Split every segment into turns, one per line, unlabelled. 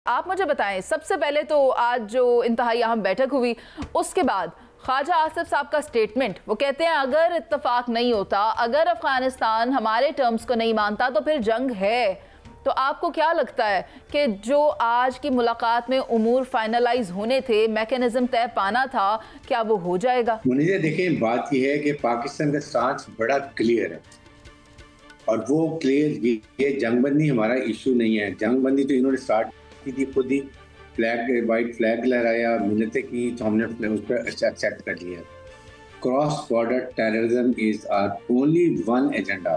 आप मुझे बताएं, सबसे पहले तो आज जो इंतहाई अहम बैठक हुई उसके बाद ख्वाजा आसिफ साहब का स्टेटमेंट, वो कहते हैं अगर इत्तेफाक नहीं होता, अगर अफगानिस्तान हमारे टर्म्स को नहीं मानता तो फिर जंग है। तो आपको क्या लगता है कि जो आज की मुलाकात में उमूर फाइनलाइज होने थे, मैकेनिज्म तय पाना था, क्या वो हो जाएगा?
मुनीर, देखें, बात यह है कि पाकिस्तान का स्टांस बड़ा क्लियर है और वो क्लियर ये जंगबंदी हमारा इशू नहीं है। जंगबंदी तो इन्होंने स्टार्ट की थी, खुद ही फ्लैग वाइट फ्लैग लहराया, मिन्नतें की, तो हमने उस पर एक्सेप्ट कर लिया। Cross border terrorism is our only one agenda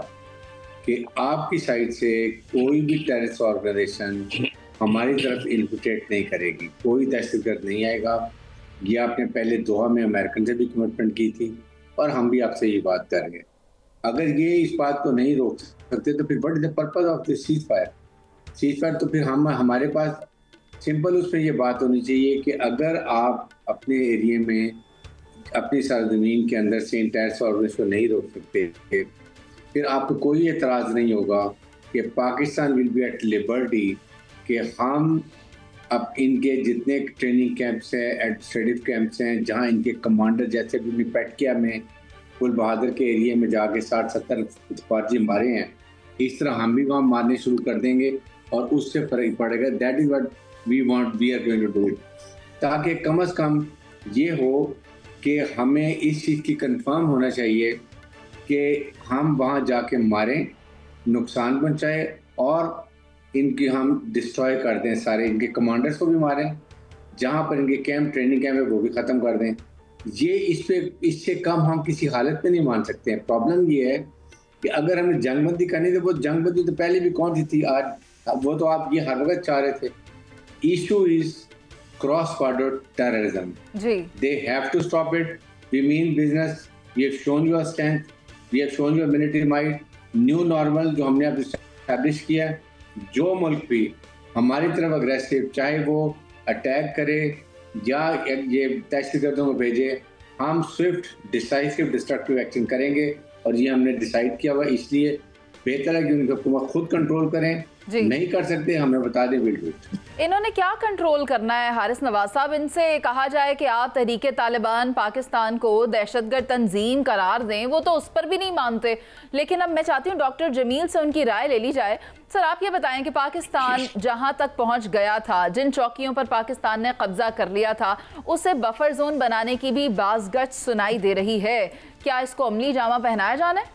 कि आपकी साइड से कोई भी टेररिस्ट ऑर्गेनाइजेशन हमारी तरफ इन्फिल्ट्रेट नहीं करेगी, कोई दहशतगर्द नहीं आएगा। ये आपने पहले दोहा में अमेरिकन से भी कमिटमेंट की थी और हम भी आपसे ये बात कर रहे हैं। अगर ये इस बात को नहीं रोक सकते तो फिर what is the purpose of this cease fire? Cease fire तो फिर हमारे पास सिंपल उस पर यह बात होनी चाहिए कि अगर आप अपने एरिया में अपनी सरजमीन के अंदर से टेररिस्ट ऑर्गेनाइजेशन को नहीं रोक सकते, फिर आपको कोई एतराज़ नहीं होगा कि Pakistan will be at liberty कि हम अब इनके जितने ट्रेनिंग कैंप्स हैं, एडमिनिस्ट्रेटिव कैंप्स हैं, जहां इनके कमांडर जैसे भी पेटकिया में गुल बहादुर के एरिया में जाके 60-70 फौजी मारे हैं, इस तरह हम भी वहाँ मारने शुरू कर देंगे और उससे फर्क पड़ेगा। That is what we want, we are going to do, ताकि कम से कम ये हो कि हमें इस चीज़ की कंफर्म होना चाहिए कि हम वहाँ जाके मारें, नुकसान पहुँचाए और इनकी हम डिस्ट्रॉय कर दें, सारे इनके कमांडर्स को भी मारें, जहाँ पर इनके कैंप ट्रेनिंग कैंप है वो भी ख़त्म कर दें। ये इससे कम हम किसी हालत में नहीं मान सकते हैं। प्रॉब्लम ये है कि अगर हमें जंगबंदी करनी थी, वो जंगबंदी तो पहले भी कौन सी थी, आज वो तो आप ये हर वक्त चाह रहे थे। Issue is cross border terrorism. They have to stop it. We mean business, we have shown your strength, we have shown your military might. New normal जो हमने अब एस्टैब्लिश किया है, जो मुल्क भी हमारी तरफ अग्रेसिव, चाहे वो अटैक करे या ये दहशतगर्दों को भेजे, हम स्विफ्ट डिसाइसिव डिस्ट्रक्टिव एक्शन करेंगे और ये हमने डिसाइड किया हुआ। इसलिए बेहतर है कि उनकी हुकूमत खुद कंट्रोल करें। नहीं कर सकते हमें बता दें, विल डू इट।
इन्होंने क्या कंट्रोल करना है हारिस नवाज साहब? इनसे कहा जाए कि आप तहरीके तालिबान पाकिस्तान को दहशतगर्द तंजीम करार दें, वो तो उस पर भी नहीं मानते। लेकिन अब मैं चाहती हूँ डॉक्टर जमील से उनकी राय ले ली जाए। सर, आप ये बताएं कि पाकिस्तान जहां तक पहुंच गया था, जिन चौकियों पर पाकिस्तान ने कब्जा कर लिया था, उसे बफर जोन बनाने की भी बाज़गश्त सुनाई दे रही है। क्या इसको अमली जामा पहनाया जाना है?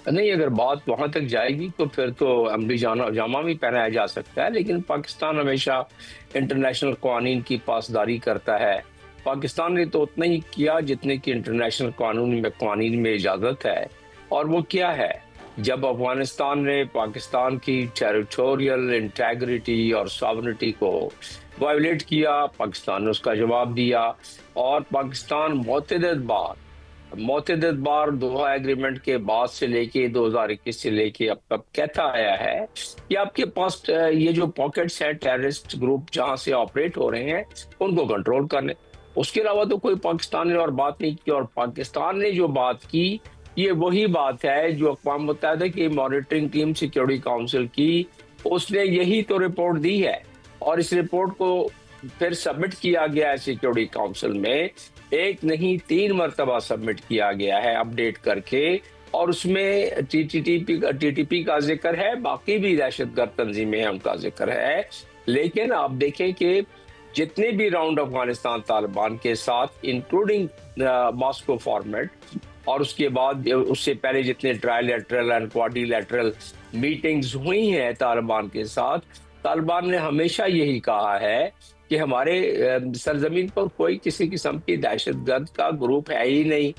नहीं, अगर बात वहाँ तक जाएगी तो फिर तो अमली जामा भी पहनाया जा सकता है, लेकिन पाकिस्तान हमेशा इंटरनेशनल कानून की पासदारी करता है। पाकिस्तान ने तो उतना ही किया जितने की इंटरनेशनल कानून में इजाज़त है। और वो क्या है, जब अफगानिस्तान ने पाकिस्तान की टेरिटोरियल इंटेग्रिटी और सॉवरेनिटी को वायलेट किया, पाकिस्तान ने उसका जवाब दिया और पाकिस्तान मुतअद्दिद बार दोहा एग्रीमेंट के बाद से लेके 2021 से लेके अब तक कहता आया है कि आपके पास ये जो पॉकेट्स हैं, टेररिस्ट ग्रुप जहां से ऑपरेट हो रहे हैं, उनको कंट्रोल कर लें। उसके अलावा तो कोई पाकिस्तान ने और बात नहीं की। और पाकिस्तान ने जो बात की, ये वही बात है जो अक़वाम मुत्तहिदा की मॉनिटरिंग टीम सिक्योरिटी काउंसिल की, उसने यही तो रिपोर्ट दी है और इस रिपोर्ट को फिर सबमिट किया गया है सिक्योरिटी काउंसिल में। एक नहीं 3 मरतबा सबमिट किया गया है अपडेट करके, और उसमें टीटीपी का जिक्र है, बाकी भी दहशतगर्द तंजीमें हैं उनका जिक्र है। लेकिन आप देखें कि जितने भी राउंड अफगानिस्तान तालिबान के साथ, इंक्लूडिंग मॉस्को फॉर्मेट, और उसके बाद उससे पहले जितने ट्राइलेटरल एंड क्वाड्रिलेटरल मीटिंग्स हुई हैं तालिबान के साथ, तालिबान ने हमेशा यही कहा है कि हमारे सरजमीन पर कोई किसी किस्म की दहशतगर्द का ग्रुप है ही नहीं।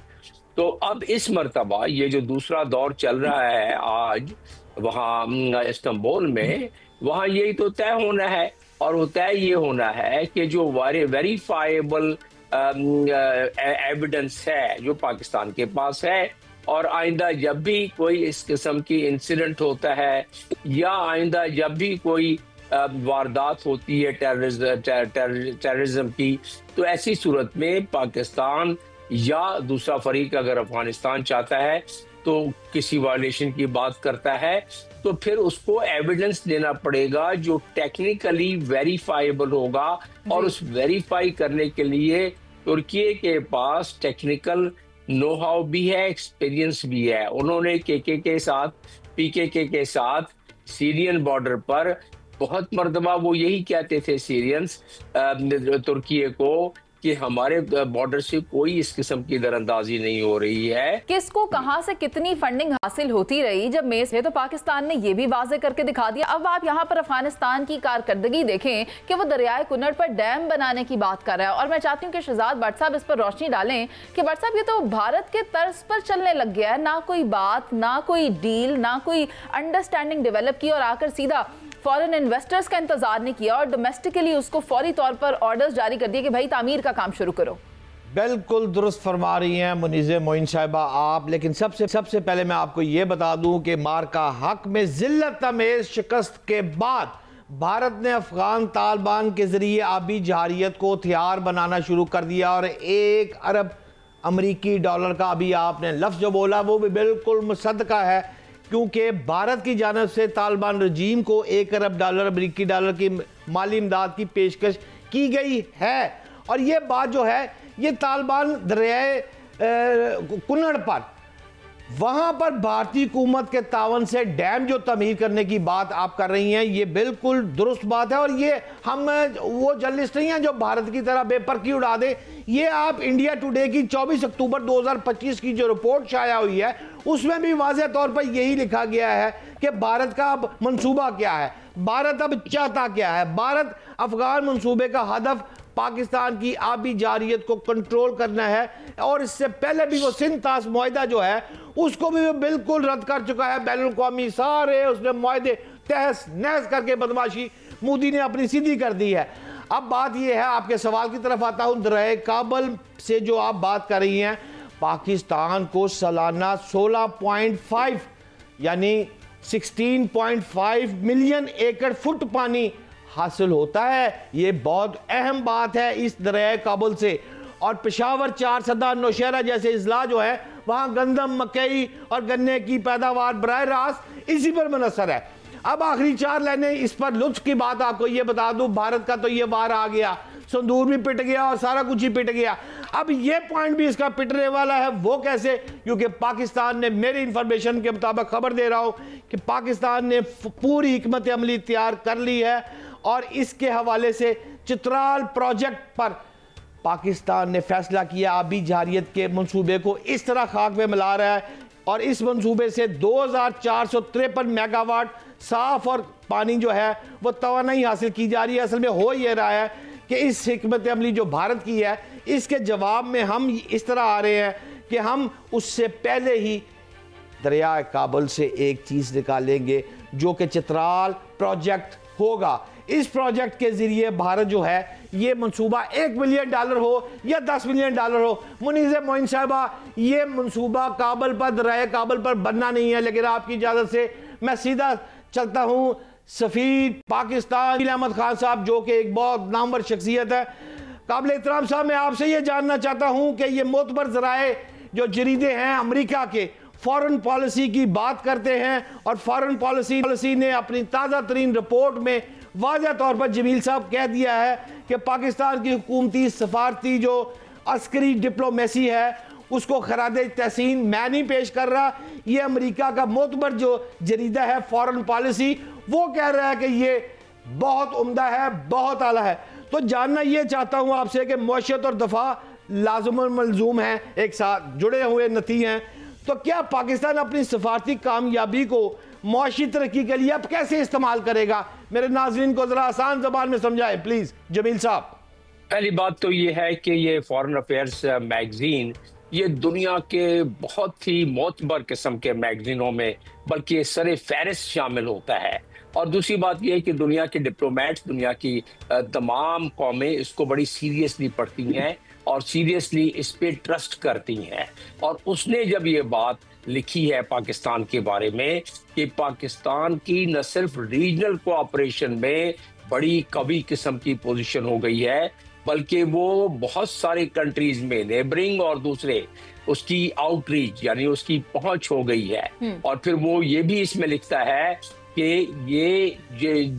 तो अब इस मर्तबा ये जो दूसरा दौर चल रहा है आज वहाँ इस्तांबुल में, वहाँ यही तो तय होना है। और वो तय ये होना है कि जो वेरीफाइबल एविडेंस है जो पाकिस्तान के पास है, और आइंदा जब भी कोई इस किस्म की इंसिडेंट होता है या आइंदा जब भी कोई वारदात होती है टेररिज्म की, तो ऐसी सूरत में पाकिस्तान या दूसरा फरीक अगर अफगानिस्तान चाहता है तो किसी वायलेशन की बात करता है, तो फिर उसको एविडेंस देना पड़ेगा जो टेक्निकली वेरीफाइबल होगा, और उस वेरीफाई करने के लिए तुर्की के पास टेक्निकल नो हाउ भी है, एक्सपीरियंस भी है। उन्होंने केके के साथ, पीकेके के साथ सीरियन बॉर्डर पर बहुत मर्तबा वो यही कहते थे सीरियंस तुर्की को कि हमारे बॉर्डर से कोई इस किस्म की दरअंदाजी नहीं हो रही है।
किसको कहां से कितनी फंडिंग हासिल होती रही जब मेज है, तो पाकिस्तान ने यह भी वाजे करके दिखा दिया। अब आप यहां पर अफगानिस्तान की कारकर्दगी देखें कि वो दरियाए कुन्नड़ पर डैम बनाने की बात कर रहा है, और मैं चाहती हूं कि शहजाद भट्ट साहब इस पर रोशनी डालें कि भट्ट साहब ये तो भारत के तर्ज पर चलने लग गया है, ना कोई बात, ना कोई डील, ना कोई अंडरस्टैंडिंग डेवलप की, और आकर सीधा फॉरेन इन्वेस्टर्स का इंतजार नहीं किया और डोमेस्टिकली उसको फौरी तौर पर ऑर्डर्स जारी कर दिए कि भाई तामीर का काम शुरू करो।
बिल्कुल दुरुस्त फरमा रही हैं मुनीज़े मोइन साहिबा आप, लेकिन सबसे पहले मैं आपको ये बता दूं कि मार्का हक में जिल्लत अमेज शिकस्त के बाद भारत ने अफगान तालिबान के जरिए आबी जहारियत को हथियार बनाना शुरू कर दिया, और 1 अरब अमरीकी डॉलर का अभी आपने लफ्ज़ जो बोला वो भी बिल्कुल मुसद्दका है, क्योंकि भारत की जानब से तालिबान रजीम को 1 अरब डॉलर अमरीकी डॉलर की माली इमदाद की पेशकश की गई है। और ये बात जो है ये तालिबान दरियाए कुन्नड़ पर, वहाँ पर भारतीय हुकूमत के तावन से डैम जो तमीर करने की बात आप कर रही हैं, ये बिल्कुल दुरुस्त बात है। और ये हम वो जर्नलिस्ट नहीं हैं जो भारत की तरह बेपरखी उड़ा दें। ये आप इंडिया टुडे की 24 अक्टूबर 2025 की जो रिपोर्ट शाया हुई है उसमें भी वाज़ेह तौर पर यही लिखा गया है कि भारत का अब मंसूबा क्या है, भारत अब चाहता क्या है। भारत अफगान मंसूबे का हदफ पाकिस्तान की आबी जारियत को कंट्रोल करना है, और इससे पहले भी वो सिंध तास मुआहिदा जो है उसको भी वो बिल्कुल रद्द कर चुका है। बैनुल-अक़वामी सारे उसने मुआहिदे तहस नहस करके बदमाशी मोदी ने अपनी सीधी कर दी है। अब बात ये है, आपके सवाल की तरफ आता हूँ, दरियाए काबल से जो आप बात कर रही हैं, पाकिस्तान को सालाना 16.5 यानी 16.5 मिलियन एकड़ फुट पानी हासिल होता है। ये बहुत अहम बात है इस दरियाए काबुल से। और पेशावर, चार सदा, नौशहरा जैसे अजला जो है वहाँ गंदम, मकई और गन्ने की पैदावार बराह रास्त इसी पर मुनहसर है। अब आखिरी 4 लाइनें इस पर लुत्फ की बात आपको ये बता दूं, भारत का तो ये वार आ गया, संदूर भी पिट गया और सारा कुछ ही पिट गया। अब ये पॉइंट भी इसका पिटने वाला है, वो कैसे? क्योंकि पाकिस्तान ने, मेरी इंफॉर्मेशन के मुताबिक खबर दे रहा हूं कि पाकिस्तान ने पूरी हिकमत अमली तैयार कर ली है, और इसके हवाले से चित्राल प्रोजेक्ट पर पाकिस्तान ने फैसला किया आबी जहारियत के मंसूबे को इस तरह खाक में मिला रहा है, और इस मंसूबे से 2453 मेगावाट साफ और पानी जो है वो तवानाई हासिल की जा रही है। असल में हो ये रहा है कि इस हिकमत अमली जो भारत की है, इसके जवाब में हम इस तरह आ रहे हैं कि हम उससे पहले ही दरिया काबुल से एक चीज़ निकालेंगे जो कि चित्राल प्रोजेक्ट होगा। इस प्रोजेक्ट के जरिए भारत जो है ये मंसूबा $1 बिलियन हो या $10 बिलियन हो, मुनीज़े मोइन साहिबा, ये मंसूबा काबुल पर, दरिया काबुल पर बनना नहीं है। लेकिन आपकी इजाज़त से मैं सीधा चलता हूँ सफ़ीर पाकिस्तान अहमद खान साहब, जो कि एक बहुत नामवर शख्सियत है, काबिल एहतराम साहब, मैं आपसे ये जानना चाहता हूँ कि ये मोतबर ज़राए जो जरीदे हैं अमेरिका के, फॉरेन पॉलिसी की बात करते हैं, और फॉरेन पॉलिसी ने अपनी ताज़ा तरीन रिपोर्ट में वाज़ह तौर पर जमील साहब कह दिया है कि पाकिस्तान की हुकूमती सफारती जो अस्करी डिप्लोमेसी है उसको खरादे तहसीन मैं नहीं पेश कर रहा। ये अमेरिका का मोतबर जो जरीदा है फॉरेन पॉलिसी, वो कह रहा है कि ये बहुत उम्दा है, बहुत आला है। तो जानना ये चाहता हूँ आपसे कि मौशियत और दफा लाज़िम और मलजूम हैं, एक साथ जुड़े हुए नती हैं, तो क्या पाकिस्तान अपनी सफारती कामयाबी को मौशी तरक्की के लिए अब कैसे इस्तेमाल करेगा? मेरे नाज़रीन को जरा आसान ज़बान में समझाए प्लीज जमील साहब।
पहली बात तो ये है कि ये फॉरेन अफेयर्स मैगजीन ये दुनिया के बहुत ही मोतबर किस्म के मैगजीनों में बल्कि सरे फहरिस्त शामिल होता है। और दूसरी बात यह है कि दुनिया के डिप्लोमेट्स, दुनिया की तमाम कौमें इसको बड़ी सीरियसली पढ़ती हैं और सीरियसली इस पे ट्रस्ट करती हैं। और उसने जब ये बात लिखी है पाकिस्तान के बारे में कि पाकिस्तान की न सिर्फ रीजनल कोऑपरेशन में बड़ी कवी किस्म की पोजीशन हो गई है, बल्कि वो बहुत सारी कंट्रीज में नेबरिंग और दूसरे उसकी आउटरीच यानी उसकी पहुंच हो गई है। और फिर वो ये भी इसमें लिखता है कि ये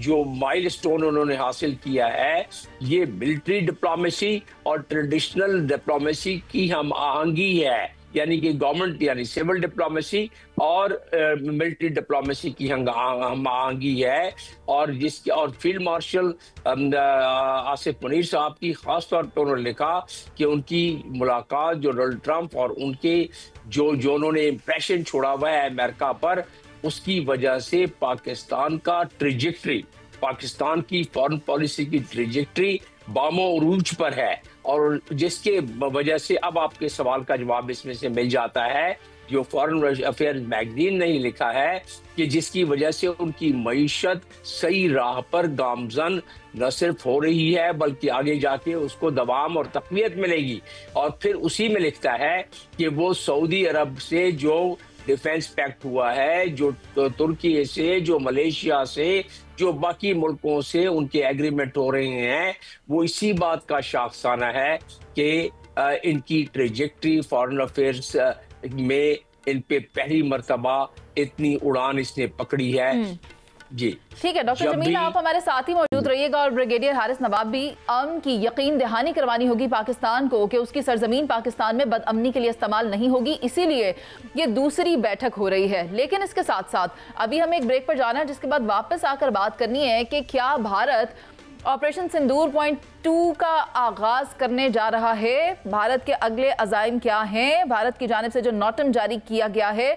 जो माइलस्टोन उन्होंने हासिल किया है ये मिलिट्री डिप्लोमेसी और ट्रेडिशनल डिप्लोमेसी की हम आहंगी है, यानी कि गवर्नमेंट यानी सिविल डिप्लोमेसी और मिलिट्री डिप्लोमेसी की हम आहंगी है। और जिसके और फील्ड मार्शल आसिफ मुनीर साहब की खास तौर पर उन्होंने लिखा कि उनकी मुलाकात जो डोनाल्ड ट्रंप और उनके जो उन्होंने इम्प्रेशन छोड़ा हुआ है अमेरिका पर, उसकी वजह से पाकिस्तान का ट्रेजेक्टरी, पाकिस्तान की फॉरेन पॉलिसी की ट्रेजेक्टरी बामो उरूज पर है। और जिसके वजह से अब आपके सवाल का जवाब इसमें से मिल जाता है, जो फॉरेन अफेयर्स मैगजीन ने लिखा है कि जिसकी वजह से उनकी मईशत सही राह पर गामजन न सिर्फ हो रही है बल्कि आगे जाके उसको दवाम और तक़वियत मिलेगी। और फिर उसी में लिखता है कि वो सऊदी अरब से जो डिफेंस पैक्ट हुआ है, जो तुर्की से, जो मलेशिया से, जो बाकी मुल्कों से उनके एग्रीमेंट हो रहे हैं, वो इसी बात का शाखसाना है कि इनकी ट्रेजेक्टरी फॉरेन अफेयर्स में इन पे पहली मर्तबा इतनी उड़ान इसने पकड़ी है। जी
ठीक है डॉक्टर जमील, आप हमारे साथ ही मौजूद रहिएगा और ब्रिगेडियर हारिस नवाब भी अमन की यकीन दहानी करवानी होगी पाकिस्तान को कि उसकी सरजमीन पाकिस्तान में बदअमनी के लिए इस्तेमाल नहीं होगी, इसीलिए ये दूसरी बैठक हो रही है। लेकिन इसके साथ साथ अभी हमें एक ब्रेक पर जाना है, जिसके बाद वापस आकर बात करनी है कि क्या भारत ऑपरेशन सिंदूर .2 का आगाज करने जा रहा है, भारत के अगले अज़ाइम क्या हैं, भारत की जानिब से जो नोटम जारी किया गया है